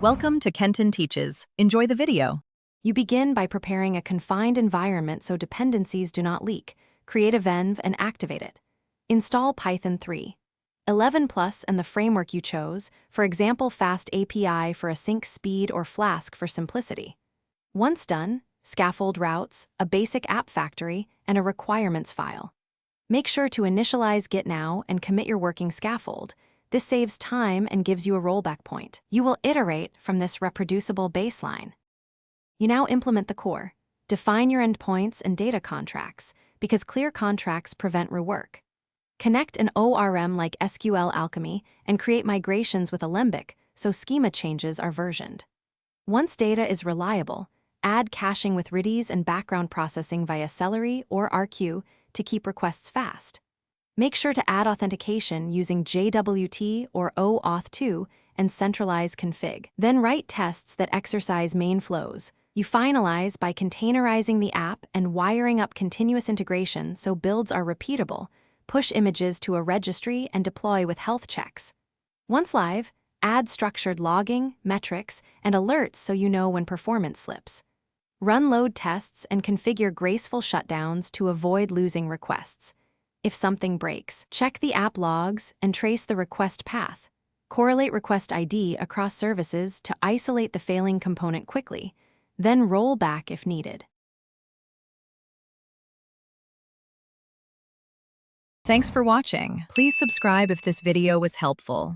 Welcome to Kenton Teaches. Enjoy the video. You begin by preparing a confined environment so dependencies do not leak. Create a venv and activate it. Install Python 3. 11 Plus and the framework you chose, for example Fast API for async speed or Flask for simplicity. Once done, scaffold routes, a basic app factory, and a requirements file. Make sure to initialize Git now and commit your working scaffold. This saves time and gives you a rollback point. You will iterate from this reproducible baseline. You now implement the core. Define your endpoints and data contracts, because clear contracts prevent rework. Connect an ORM like SQL Alchemy and create migrations with Alembic so schema changes are versioned. Once data is reliable, add caching with Redis and background processing via Celery or RQ to keep requests fast. Make sure to add authentication using JWT or OAuth2 and centralize config. Then write tests that exercise main flows. You finalize by containerizing the app and wiring up continuous integration so builds are repeatable. Push images to a registry and deploy with health checks. Once live, add structured logging, metrics, and alerts so you know when performance slips. Run load tests and configure graceful shutdowns to avoid losing requests. If something breaks, check the app logs and trace the request path. Correlate request ID across services to isolate the failing component quickly, then roll back if needed. Thanks for watching. Please subscribe if this video was helpful.